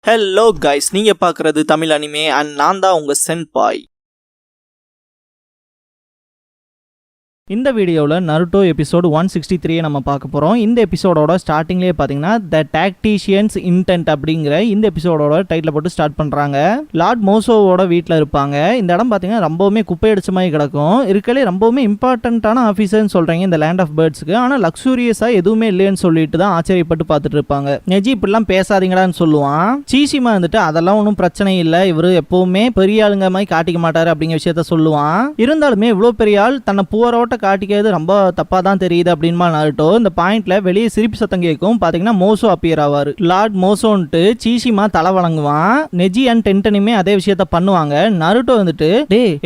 Hello guys, நீங்க பார்க்குறது Tamil anime and நான் தான் உங்க சென்பாய். இந்த வீடியோவில் நருட்டோ எபிசோடு 163 நம்ம பார்க்க போகிறோம். இந்த எபிசோடோட ஸ்டார்டிங்லேயே பார்த்தீங்கன்னா த டாக்டிஷியன்ஸ் இன்டென்ட் அப்படிங்கிற இந்த எபிசோடோட டைட்டில் போட்டு ஸ்டார்ட் பண்ணுறாங்க. லார்ட் மோசோவோட வீட்டில் இருப்பாங்க. இந்த இடம் பார்த்தீங்கன்னா ரொம்பவுமே குப்பை அடிச்ச மாதிரி கிடக்கும். இருக்கலே ரொம்பவுமே இம்பார்ட்டண்ட்டான ஆஃபீஸர்னு சொல்கிறீங்க இந்த லேண்ட் ஆஃப் பேர்ட்ஸுக்கு. ஆனால் லக்ஸூரியஸாக எதுவுமே இல்லைன்னு சொல்லிட்டு தான் ஆச்சரியப்பட்டு பார்த்துட்டு இருப்பாங்க. நெஜி இப்படிலாம் பேசாதீங்கடான்னு சொல்லுவான். சீசிமா வந்துட்டு அதெல்லாம் ஒன்றும் பிரச்சனை இல்லை, இவர் எப்போவுமே பெரிய ஆளுங்க மாதிரி காட்டிக்க மாட்டார் அப்படிங்கிற விஷயத்த சொல்லுவான். இருந்தாலுமே இவ்வளோ பெரிய ஆள் தன்னை பூவரோட்ட காட்டிக்கிறது ரொம்ப தப்பா தான் தெரியுது அப்படின்மா நருட்டோ. இந்த பாயிண்ட்ல வெளியே சிரிப்பு சத்தம் கேட்கும். பாத்தீங்கன்னா மோசோ அப்பியர் ஆவாரு. லார்ட் மோசோன்ட்டு சீசிமா தலை வணங்குவான். நெஜி அண்ட் டென்டனுமே அதே விஷயத்த பண்ணுவாங்க. நருட்டோ வந்துட்டு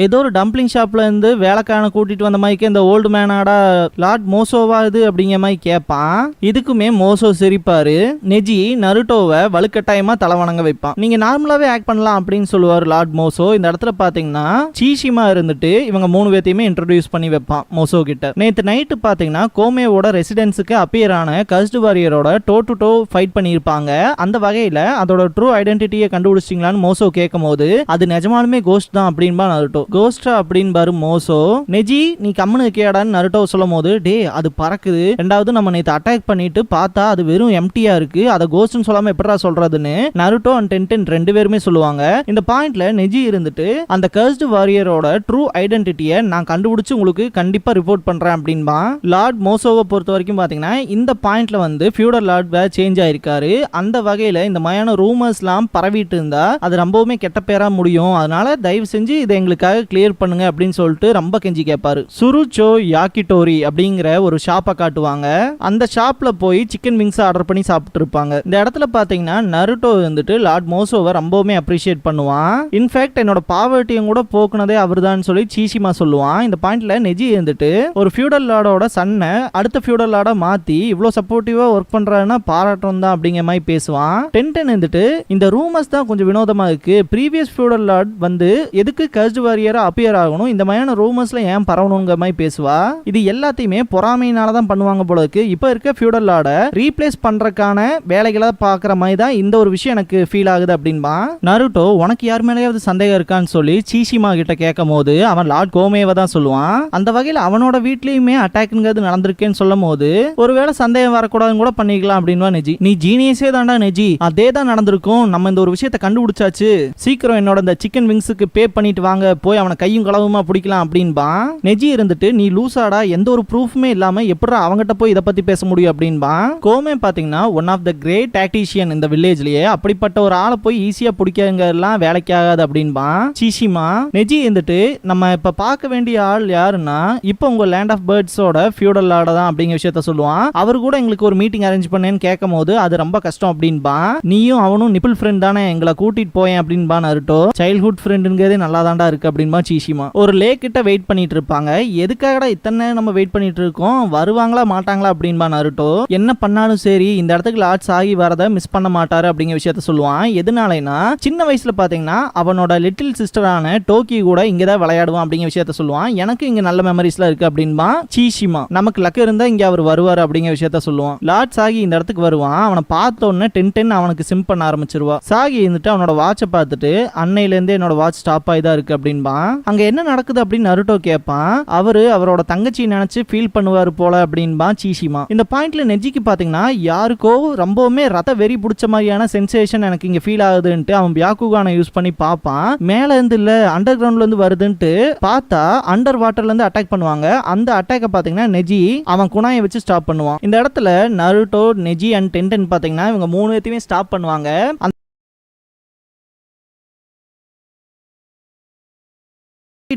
ஏதோ ஒரு டம்ப்ளிங் ஷாப்ல இருந்து வேலைக்கான கூட்டிட்டு வந்த மாதிரி இந்த ஓல்டு மேனாடா லார்ட் மோசோவா இது அப்படிங்கிற மாதிரி கேட்பான். இதுக்குமே மோசோ சிரிப்பாரு. நெஜி நருட்டோவை வலுக்கட்டாயமா தலை வணங்க வைப்பான். நீங்க நார்மலாவே ஆக்ட் பண்ணலாம் அப்படின்னு சொல்லுவாரு லார்ட் மோசோ. இந்த இடத்துல பாத்தீங்கன்னா சீசிமா இருந்துட்டு இவங்க 3 பேத்தையுமே இன்ட்ரோடியூஸ் பண்ணி வைப்பான் மோசோ கிட்ட. நேத்து நைட்டு பாத்தீங்கன்னா கோமேவோட ரெசிடென்ஸுக்கு அப்பியர் ஆன கஸ்ட் வாரியரோட டோ டு டோ ஃபைட் பண்ணியிருப்பாங்க. அந்த வகையில அதோட ட்ரூ ஐடென்டிட்டியை கண்டுபிடிச்சிங்களான்னு மோசோ கேட்கும் போது அது நிஜமாலுமே கோஸ்ட் தான் அப்படின்பா நருட்டோ. கோஸ்டா அப்படின்னு பாரு மோசோ. நெஜி நீ கம்முனு இருக்கியாடான்னு நருட்டோ சொல்லும் போது அது பறக்குது. ரெண்டாவது நம்ம நேத்து அட்டாக் பண்ணிட்டு பார்த்தா அது வெறும் எம்டியா இருக்கு, அதை கோஸ்ட்னு சொல்லாம எப்படா சொல்றதுன்னு நருட்டோ அண்ட் டென்டன் 2 பேருமே சொல்லுவாங்க. இந்த பாயிண்ட்ல நெஜி இருந்துட்டு அந்த கஸ்ட் வாரியரோட ட்ரூ ஐடென்டிட்டியை நான் கண்டுபிடிச்சு உங்களுக்கு கண்டிப்பா ரிப்போர்ட் பண்றேன் அப்படின்பா. லார்ட் மோசோவை பொறுத்த வரைக்கும் பாத்தீங்கன்னா இந்த பாயிண்ட்ல வந்து ஃபியூடல் லார்ட் சேஞ்ச் ஆயிருக்காரு. அந்த வகையில இந்த மாதிரியான ரூமர்ஸ்லாம் பரவிட்டு இருந்தா அது ரொம்பவுமே கெட்ட பேரா முடியும். அதனால தயவு செஞ்சு இதை எங்களுக்காக கிளியர் பண்ணுங்க அப்படின்னு சொல்லிட்டு ரொம்ப கெஞ்சி கேட்பாரு. சுருச்சோ யாக்கிட்டோரி அப்படிங்கிற ஒரு ஷாப்பை காட்டுவாங்க. அந்த ஷாப்ல போய் சிக்கன் விங்ஸ் ஆர்டர் பண்ணி சாப்பிட்டு இருப்பாங்க. இந்த இடத்துல பாத்தீங்கன்னா நருட்டோ வந்துட்டு லார்ட் மோசோவை ரொம்பவுமே அப்ரிஷியேட் பண்ணுவான். இன்ஃபேக்ட் என்னோட பாவர்ட்டியும் கூட போக்குனதே அவர்தான் சொல்லி சீசிமா சொல்லுவான். இந்த பாயிண்ட்ல நெஜி வந்துட்டு ஒரு ஃபியூடல் லார்டோட சன்னை அடுத்த ஃபியூடல் லார்டா மாத்தி இவ்வளவு சப்போர்ட்டிவா ஒர்க் பண்றாருன்னா பாராட்டம் தான் அப்படிங்கிற மாதிரி பேசுவான். டென்டன் வந்துட்டு இந்த ரூமர்ஸ் தான் கொஞ்சம் வினோதமா இருக்கு. ப்ரீவியஸ் ஃபியூடல் லார்ட் வந்து எதுக்கு கஸ்ட் வாரியரா அப்பியர் ஆகணும், இந்த மாதிரியான ரூமர்ஸ்ல ஏன் பரவணுங்கிற மாதிரி பேசுவா. இது எல்லாத்தையுமே பொறாமையினால தான் பண்ணுவாங்க போல இருக்கு. இப்ப இருக்க ஃபியூடல் லார்ட ரீப்ளேஸ் பண்றதுக்கான வேலைகளை பாக்குற மாதிரி தான் இந்த ஒரு விஷயம் எனக்கு ஃபீல் ஆகுது அப்படின்பா. நருட்டோ உனக்கு யார் மேலேயாவது சந்தேகம் இருக்கான்னு சொல்லி சீசிமா கிட்ட கேட்கும் போது அவன் லார்ட் கோமேவை தான் சொல்லுவான். அந்த வகையில் அவனோட வீட்லயுமே அட்டாக்ங்கிறது நடந்திருக்கேன்னு சொல்லும் போது ஒருவேளை சந்தேகம் வரக்கூடாதுன்னு கூட பண்ணிக்கலாம் அப்படின்வா நெஜி. நீ ஜீனியஸே தான்டா நெஜி, அதே தான் நடந்திருக்கும். நம்ம இந்த ஒரு விஷயத்தை கண்டுபிடிச்சாச்சு, சீக்கிரம் என்னோட இந்த சிக்கன் விங்ஸுக்கு பே பண்ணிட்டு வாங்க, போய் அவனை கையும் களவுமா பிடிக்கலாம் அப்படின்பா. நெஜி இருந்துட்டு நீ லூசாடா, எந்த ஒரு ப்ரூஃப்மே இல்லாம எப்படா அவங்ககிட்ட போய் இதை பத்தி பேச முடியும் அப்படின்பா. கோமே பாத்தீங்கன்னா one of the great tactician இந்த வில்லேஜ்லயே, அப்படிப்பட்ட ஒரு ஆளை போய் ஈஸியா பிடிக்கங்கலாம் வேலைக்கு ஆகாது அப்படின்பா. சீசிமா நெஜி இருந்துட்டு நம்ம இப்ப பார்க்க வேண்டிய ஆள் யாருன்னா இப்போ உங்க லேண்ட் ஆஃப் பேர்ட்ஸோட ஃபியூடல் லார்ட் தான் அப்படிங்கிற விஷயத்த சொல்லுவான். அவர் கூட எங்களுக்கு ஒரு மீட்டிங் அரேஞ்ச் பண்ணேன்னு கேட்கும் போது அது ரொம்ப கஷ்டம் அப்படின்பா. நீயும் அவனும் நிப்பிள் ஃப்ரெண்ட் தானே, எங்களை கூட்டிட்டு போயேன் அப்படின்பா நருட்டோ. சைல்ட்ஹுட் ஃப்ரெண்டுங்கிறதே நல்லா தாண்டா இருக்கு அப்படின்பா சீசிமா. ஒரு லேக் கிட்ட வெயிட் பண்ணிட்டு இருப்பாங்க. எதுக்காகடா இத்தனை நம்ம வெயிட் பண்ணிட்டு இருக்கோம், வருவாங்களா மாட்டாங்களா அப்படின்பா நருட்டோ. என்ன பண்ணாலும் சரி இந்த இடத்துக்கு லார்ட்ஸ் ஆகி வரத மிஸ் பண்ண மாட்டாரு அப்படிங்கிற விஷயத்த சொல்லுவான். எதனாலனா சின்ன வயசுல பாத்தீங்கன்னா அவனோட லிட்டில் சிஸ்டரான டோக்கி கூட இங்கதான் விளையாடுவான் அப்படிங்கிற விஷயத்த சொல்லுவான். எனக்கு இங்க நல்ல மெமரிஸ்ல இருக்கு அப்படின்பா சீசிமா. நமக்கு லக் இருந்தா இங்க அவர் வருவார் அப்படிங்கிற விஷயத்த சொல்லுவான். லார்ட் சாகி இந்த இடத்துக்கு வருவான். அவனை பார்த்த உடனே டென்டன் அவனுக்கு சிம் பண்ண ஆரம்பிச்சிருவா. சாகி இருந்துட்டு அவனோட வாட்சை பார்த்துட்டு அன்னையில இருந்தே என்னோட வாட்ச் ஸ்டாப் ஆயிதான் இருக்கு அப்படின்பா. அங்க என்ன நடக்குது அப்படின்னு நருட்டோ கேட்பான். அவரோட தங்கச்சி நினைச்சு ஃபீல் பண்ணுவாரு போல அப்படின்பா சீசிமா. இந்த பாயிண்ட்ல நெஜிக்கு பாத்தீங்கன்னா யாருக்கோ ரொம்பவுமே ரத்த வெறி பிடிச்ச மாதிரியான சென்சேஷன் எனக்கு இங்க ஃபீல் ஆகுதுன்ட்டு அவன் பியாக்குகானை யூஸ் பண்ணி பார்ப்பான். மேல இருந்து இல்ல அண்டர் கிரவுண்ட்ல இருந்து வருதுன்ட்டு பார்த்தா அண்டர் வாட்டர்ல இருந்து அட்டாக் பண்ணுவாங்க. அந்த அட்டாக்க பாத்தீங்கன்னா நெஜி அவன் குணாயை வச்சு ஸ்டாப் பண்ணுவான். இந்த இடத்துல நருட்டோ நெஜி அண்ட் டென்டன் பாத்தீங்கன்னா இவங்க 3 பேத்தையுமே ஸ்டாப் பண்ணுவாங்க.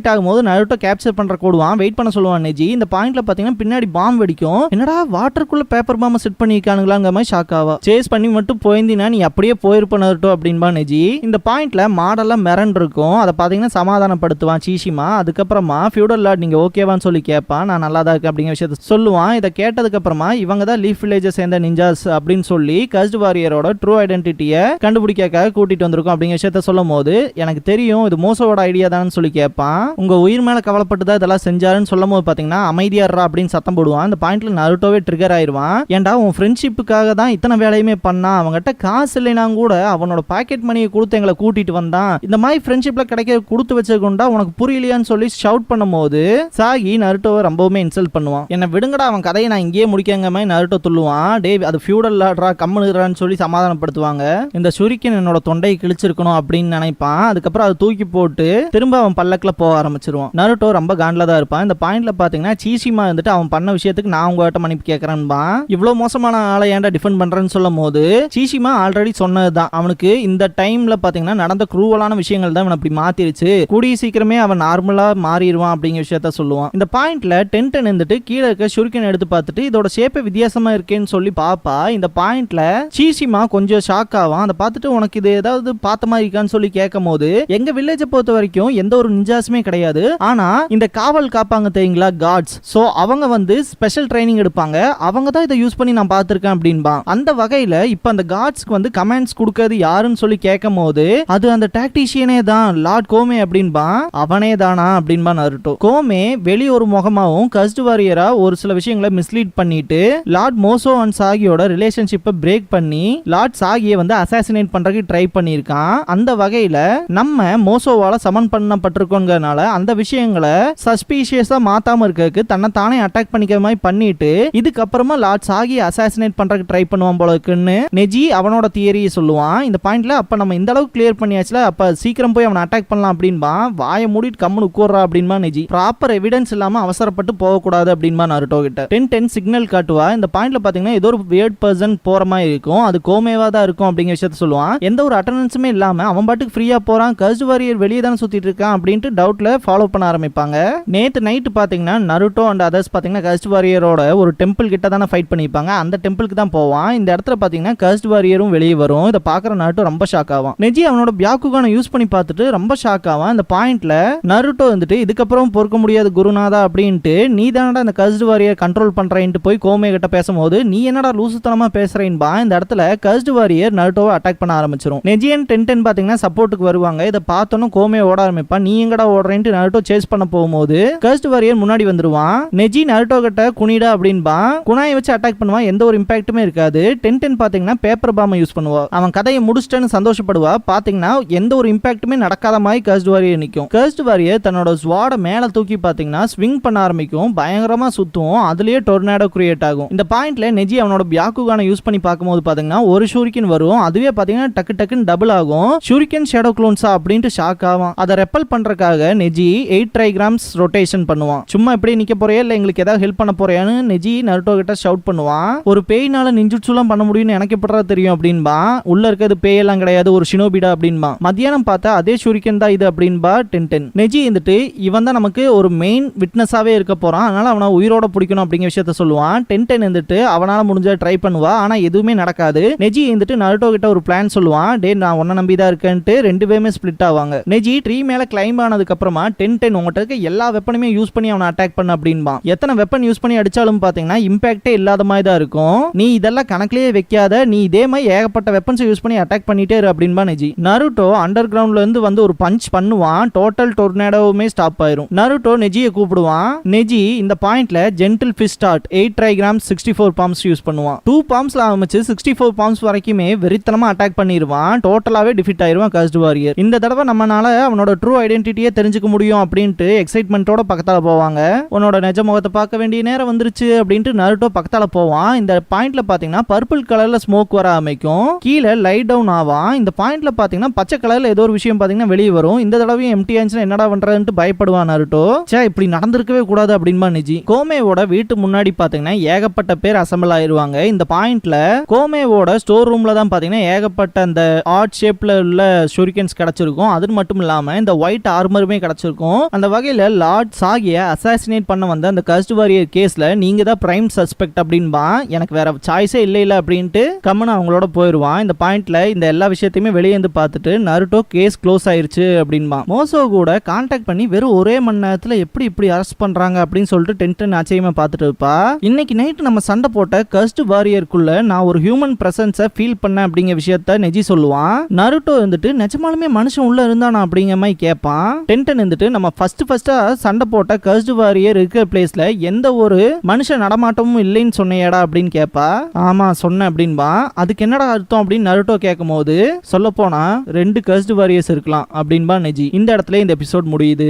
ஆகும்போது நருட்டோ கேப்சர் பண்ற கூடுவான். வெயிட் பண்ண சொல்லுவான் நெஜி. இந்த பாயிண்ட்ல பாத்தீங்கன்னா பின்னாடி பாம் வெடிக்கும். என்னடா வாட்டருக்குள்ள பேப்பர் பாம் செட் பண்ணிருக்கானுங்களாங்க மாதிரி ஷாக் ஆவா. சேஸ் பண்ணி மட்டும் போயிருந்தீனா நீ அப்படியே போயிருப்ப நருட்டோ அப்படின்பா நெஜி. இந்த பாயிண்ட்ல மாடெல்லாம் மிரண்டு இருக்கும். அதை பாத்தீங்கன்னா சமாதானப்படுத்துவான் சீசிமா. அதுக்கப்புறமா ஃபியூடல் லார்ட் நீங்க ஓகேவான்னு சொல்லி கேட்பான். நான் நல்லா தான் இருக்கு அப்படிங்கிற விஷயத்த சொல்லுவான். இதை கேட்டதுக்கு அப்புறமா இவங்க தான் லீஃப் வில்லேஜை சேர்ந்த நிஞ்சாஸ் அப்படின்னு சொல்லி கஸ்ட் வாரியரோட ட்ரூ ஐடென்டிட்டியை கண்டுபிடிக்காக கூட்டிட்டு வந்திருக்கோம் அப்படிங்கிற விஷயத்த சொல்லும் போது எனக்கு தெரியும் இது மோசோட ஐடியா தான் சொல்லி கேட்பான். சொல்லுவான், உங்க உயிர் மேல கவலைப்பட்டு தான் இதெல்லாம் செஞ்சாருன்னு சொல்லும் போது பாத்தீங்கன்னா அமைதியாடுறா அப்படின்னு சத்தம் போடுவான். இந்த பாயிண்ட்ல நருட்டோவே ட்ரிகர் ஆயிருவான். ஏன்டா உன் ஃப்ரெண்ட்ஷிப்புக்காக தான் இத்தனை வேலையுமே பண்ணா, அவங்ககிட்ட காசு இல்லைனா கூட அவனோட பாக்கெட் மணியை கொடுத்து எங்களை கூட்டிட்டு வந்தான், இந்த மாதிரி ஃப்ரெண்ட்ஷிப்ல கிடைக்க கொடுத்து வச்சிருக்கோண்டா உனக்கு புரியலையான்னு சொல்லி ஷவுட் பண்ணும்போது சாகி நருட்டோவை ரொம்பவுமே இன்சல்ட் பண்ணுவான். என்ன விடுங்கடா, அவன் கதையை நான் இங்கேயே முடிக்கங்க மாதிரி நருட்டோ துள்ளுவான். டே அது ஃபியூடல் லாட்ரா கம்முனுறான்னு சொல்லி சமாதானப்படுத்துவாங்க. இந்த ஷுரிக்கன் என்னோட தொண்டையை கிழிச்சிருக்கணும் அப்படின்னு நினைப்பான். அதுக்கப்புறம் அதை தூக்கி போட்டு திரும்ப அவன் பல்லக்கில் போக ஆரம்பிச்சிருவான். நருட்டோ ரொம்ப காண்டில் தான் இருப்பான். இந்த பாயிண்ட்ல பாத்தீங்கன்னா சீசிமா வந்துட்டு அவன் பண்ண விஷயத்துக்கு நான் உங்ககிட்ட மன்னிப்பு கேட்கறேன்பா, இவ்வளவு மோசமான ஆளை ஏன்டா டிஃபெண்ட் பண்றேன்னு சொல்லும் போது சீசிமா ஆல்ரெடி சொன்னதுதான், அவனுக்கு இந்த டைம்ல பாத்தீங்கன்னா நடந்த குரூவலான விஷயங்கள் தான் அவன் அப்படி மாத்திருச்சு, கூடிய சீக்கிரமே அவன் நார்மலா மாறிடுவான் அப்படிங்கிற விஷயத்த சொல்லுவான். இந்த பாயிண்ட்ல டென்டன் இருந்துட்டு கீழே இருக்க ஷுரிக்கன் எடுத்து பார்த்துட்டு இதோட ஷேப்பே வித்தியாசமா இருக்கேன்னு சொல்லி பாப்பா. இந்த பாயிண்ட்ல சீசிமா கொஞ்சம் ஷாக் ஆவான். அதை பார்த்துட்டு உனக்கு இது ஏதாவது பார்த்த மாதிரி இருக்கான்னு சொல்லி கேட்கும் போது, எங்க வில்லேஜை பொறுத்த வரைக்கும் எந்த ஒரு நிஞ்சாஸுமே கிடையாது, ஆனா இந்த காவல் காப்பாங்க தெரியுங்களா காட்ஸ், சோ அவங்க வந்து ஸ்பெஷல் ட்ரைனிங் எடுப்பாங்க, அவங்க தான் இதை யூஸ் பண்ணி நான் பார்த்திருக்கேன் அப்படின்பா. அந்த வகையில இப்ப அந்த காட்ஸ்க்கு வந்து கமெண்ட்ஸ் கொடுக்கிறது யாருன்னு சொல்லி கேட்கும் போது அது அந்த டாக்டிஷியனே தான், லார்ட் கோமே அப்படின்பா. அவனே தானா அப்படின்பா நருட்டோ. கோமே வெளி ஒரு முகமாவும் கஸ்ட் வாரியரா ஒரு சில விஷயங்களை மிஸ்லீட் பண்ணிட்டு லார்ட் மோசோ அண்ட் சாகியோட ரிலேஷன்ஷிப்பை பிரேக் பண்ணி லார்ட் சாகியை வந்து அசாசினேட் பண்றதுக்கு ட்ரை பண்ணியிருக்கான். அந்த வகையில நம்ம மோசோவால சமன் பண்ணப்பட்டிருக்கோங்கிறனால அந்த விஷயங்களை சஸ்பீஷியஸா மாத்தாம இருக்கிறதுக்கு தன்னை தானே அட்டாக் பண்ணிக்கிற மாதிரி பண்ணிட்டு இதுக்கப்புறமா லார்ட் சாகியை அசாசினேட் பண்றதுக்கு ட்ரை பண்ணுவான் போல இருக்குன்னு நெஜி அவனோட தியரியை சொல்லுவான். இந்த பாயிண்ட்ல அப்ப நம்ம இந்த அளவுக்கு கிளியர் பண்ணியாச்சுல, அப்ப சீக்கிரம் போய் அவனை அட்டாக் பண்ணலாம் அப்படின்பா. வாயை மூடிட்டு கம்முன்னு உட்கார்றா அப்படின்பா நெஜி. ப்ராப்பர் எவிடன்ஸ் இல்லாம அவசரப்பட்டு போகக்கூடாது அப்படின்பா நருட்டோ கிட்ட. 10-10 சிக்னல் காட்டுவா. இந்த பாயிண்ட்ல பாத்தீங்கன்னா ஏதோ ஒரு வியர்ட் பர்சன் போற மாதிரி இருக்கும், அது கோமேவா தான் இருக்கும் அப்படிங்கிற விஷயத்த சொல்லுவான். எந்த ஒரு அட்டெண்டன்ஸுமே இல்லாம அவன் பாட்டுக்கு ஃப்ரீயா போறான், கஸ்ட் வாரியர் வெளியே தானே சுத்திட்டு இருக்கான் அப்படின்ட்டு டவுட்ல ஃபாலோ பண்ண ஆரம்பிப்பாங்க. நேத்து நைட் பாத்தீங்கன்னா நருட்டோ அண்ட் அதர்ஸ் பாத்தீங்கன்னா கஸ்ட் வாரியரோட ஒரு டெம்பிள் கிட்ட தானே ஃபைட் பண்ணிப்பாங்க, அந்த டெம்பிளுக்கு தான் போவான். இந்த இடத்துல பாத்தீங்கன்னா கஸ்ட் வாரியரும் வெளியே வரும். இதை பாக்குற நருட்டோ ரொம்ப ஷாக் ஆவான். நெஜி அவனோட பியாக்குகான யூஸ் பண்ணி பார்த்துட்டு ரொம்ப ஷாக் ஆவான். இந்த பாயிண்ட்ல நருட்டோ வந்துட்டு இதுக்கப்புறம் பொறுக்க முடியாது குருநாதா அப்படின்ட்டு, நீ தானடா இந்த கஸ்ட் வாரியர் கண்ட்ரோல் பண்றேன்ட்டு போய் கோமே கிட்ட பேசும்போது, நீ என்னடா லூசுத்தனமா பேசுறேன்பா. இந்த இடத்துல கஸ்ட் வாரியர் நருட்டோவை அட்டாக் பண்ண ஆரம்பிச்சிரும். நெஜியன் 10-10 பாத்தீங்கன்னா சப்போர்ட்டுக்கு வருவாங்க. இதை பார்த்தோன்னு கோமே ஓட ஆரம்பிப்பான். நீ எங்கடா ஓடுறேன்ட்டு நருட்டோ சேஸ் பண்ண போகும்போது கஸ்ட் வாரியர் முன்னாடி வந்துருவான். நெஜி நருட்டோ கிட்ட குனிடா அப்படின்பா. குனாயை வச்சு அட்டாக் பண்ணுவான். எந்த ஒரு இம்பாக்ட்டுமே இருக்காது. 10-10 பாத்தீங்கன்னா பேப்பர் பாம் யூஸ் பண்ணுவா. அவன் கதையை முடிச்சிட்டேன்னு சந்தோஷப்படுவா. பாத்தீங்கன்னா எந்த ஒரு இம்பாக்ட்டுமே நடக்காத மாதிரி கஸ்ட் வாரியர் நிக்கும். கஸ்ட் வாரியர் தன்னோட ஸ்வாட மேல தூக்கி பாத்தீங்கன்னா ஸ்விங் பண்ண ஆரம்பிக்கும். பயங்கரமா சுத்தும். அதுலயே டொர்னாடோ கிரியேட் ஆகும். இந்த பாயிண்ட்ல நெஜி அவனோட பியாக்குகான யூஸ் பண்ணி பார்க்கும்போது பாத்தீங்கன்னா ஒரு ஷூரிக்கன் வரும். அதுவே பாத்தீங்கன்னா டக்கு டக்குன்னு டபுள் ஆகும். ஷூரிக்கன் ஷேடோ க்ளோன்ஸா அப்படின்ட்டு ஷாக் ஆவான். அதை ரெப்பல் பண்றதுக்காக நெஜி 8 ட்ரைகிராம்ஸ் ரொட்டேஷன் பண்ணுவான். சும்மா இப்படி நிக்க போறியா இல்ல எங்களுக்கு ஏதாவது ஹெல்ப் பண்ண போறியான்னு நெஜி நருட்டோ கிட்ட ஷவுட் பண்ணுவான். ஒரு பேய்னால நிஞ்சுட்சுலாம் பண்ண முடியும்னு எனக்கு எப்படா தெரியும் அப்படின்பா. உள்ள இருக்கிறது பேயெல்லாம் கிடையாது, ஒரு ஷினோபிடா அப்படின்பா. மத்தியானம் பார்த்தா அதே ஷூரிக்கன் தான் இது அப்படின்பா 10-10. நெஜி இருந்துட்டு இவன் தான் நமக்கு ஒரு மெயின் விட்னஸாவே இருக்க போறான், அதனால அவனை உயிரோட பிடிக்கணும் அப்படிங்கிற விஷயத்த சொல்லுவான். 10-10 இருந்துட்டு அவனால முடிஞ்ச ட்ரை பண்ணுவா. ஆனா எதுவுமே நடக்காது. நெஜி இருந்துட்டு நருட்டோ கிட்ட ஒரு பிளான் சொல்லுவான். டே நான் உன்னை நம்பி தான் இருக்கேன்ட்டு ரெண்டு பேருமே ஸ்பிளிட் ஆவாங்க. நெஜி ட்ரீ மேல கிளைம் ஆனதுக்கு அப்புறமா 10-10 உங்ககிட்ட இருக்க எல்லா வெப்பனுமே யூஸ் பண்ணி அவனை அட்டாக் பண்ண அப்படின்பா. எத்தனை வெப்பன் யூஸ் பண்ணி அடிச்சாலும் பாத்தீங்கன்னா இம்பாக்டே இல்லாத மாதிரி தான் இருக்கும். நீ இதெல்லாம் கணக்கிலேயே வைக்காத, நீ இதே மாதிரி ஏகப்பட்ட வெப்பன்ஸ் யூஸ் பண்ணி அட்டாக் பண்ணிட்டே இரு அப்படின்பா நெஜி. நருட்டோ அண்டர் கிரவுண்ட்ல இருந்து வந்து ஒரு பஞ்ச் பண்ணுவான். டோட்டல் டொர்னாடோவுமே ஸ்டாப் ஆயிரும். நருட்டோ நெஜியை கூப்பிடுவான். நெஜி இந்த பாயிண்ட்ல gentle fish start 8 ட்ரைகிராம்ஸ் 64 palms use பண்ணுவான். 2 பாம்ஸ்ல ஆரம்பிச்சு 64 பாம்ஸ் வரைக்குமே வெறித்தனமா அட்டாக் பண்ணிடுவான். டோட்டலாவே டிஃபீட் ஆயிருவான் கஸ்ட் வாரியர். இந்த தடவை நம்மனால அவனோட ட்ரூ ஐடென்டிட்டியே தெரிஞ்சுக்க முடியும் அப்படின்ட்டு எக்ஸைட்மெண்டோட பக்கத்தால போவாங்க. உன்னோட நிஜ முகத்தை பார்க்க வேண்டிய நேரம் வந்துருச்சு அப்படின்ட்டு நருட்டோ பக்கத்தால போவான். இந்த பாயிண்ட்ல பாத்தீங்கன்னா பர்பிள் கலர்ல ஸ்மோக் வர ஆரம்பிக்கும். கீழே லைட் டவுன் ஆவான். இந்த பாயிண்ட்ல பாத்தீங்கன்னா பச்சை கலர்ல ஏதோ ஒரு விஷயம் பாத்தீங்கன்னா வெளியே வரும். இந்த தடவையும் எம்டி ஆச்சுன்னா என்னடா பண்றதுன்னு பயப்படுவான் நருட்டோ. சே இப்படி நடந்திருக்கவே கூடாது அப்படின்பா நெஜி. கோமேவோட வீட்டு முன்னாடி பாத்தீங்கன்னா ஏகப்பட்ட பேர் அசம்பிள் ஆயிருவாங்க. இந்த பாயிண்ட்ல கோமேவோட ஸ்டோர் ரூம்ல தான் பாத்தீங்கன்னா ஏகப்பட்ட அந்த ஆர்ட் ஷேப்ல உள்ள ஷூரிக்கன்ஸ் கிடைச்சிருக்கும். அது மட்டும் இல்லாம இந்த ஒயிட் ஆர்மருமே கிடைச்சிருக்கும். அந்த வகையில லார்ட் சாகிய அசாசினேட் பண்ண வந்த அந்த கஸ்ட் வாரியர் கேஸ்ல நீங்க தான் பிரைம் சஸ்பெக்ட் அப்படின்பா. எனக்கு வேற சாய்ஸே இல்ல அப்படின்ட்டு கம்மன் அவங்களோட போயிருவான். இந்த பாயிண்ட்ல இந்த எல்லா விஷயத்தையுமே வெளியே இருந்து பார்த்துட்டு நருட்டோ கேஸ் க்ளோஸ் ஆயிருச்சு அப்படின்பா. மோசோ கூட கான்டாக்ட் பண்ணி வெறும் ஒரே மணி நேரத்துல எப்படி இப்படி அரெஸ்ட் பண்றாங்க அப்படின்னு சொல்லிட்டு 10-10 ஆச்சரியமா பார்த்துட்டு இருப்பா. இன்னைக்கு நைட் நம்ம சண்டை போட்ட கஸ்ட் வாரியருக்குள்ள நான் ஒரு ஹியூமன் பிரசன்ஸை ஃபீல் பண்ணேன் அப்படிங்கிற விஷயத்த நெஜி சொல்லுவான். நருட்டோ வந்துட்டு நிஜமாலுமே மனுஷன் உள்ள இருந்தானா அப்படிங்கிற மாதிரி கேட்பான். 10-10 கேப்டன் இருந்துட்டு நம்ம ஃபர்ஸ்டா சண்டை போட்ட கர்ஸ்டு வாரியர் இருக்கிற பிளேஸ்ல எந்த ஒரு மனுஷன் நடமாட்டமும் இல்லைன்னு சொன்னையடா அப்படின்னு கேட்பா. ஆமா சொன்னேன் அப்படின்பா. அதுக்கு என்னடா அர்த்தம் அப்படின்னு நருட்டோ கேட்கும் போது, சொல்ல போனா 2 கர்ஸ்டு வாரியர்ஸ் இருக்கலாம் அப்படின்பா நெஜி. இந்த இடத்துல இந்த எபிசோட் முடியுது.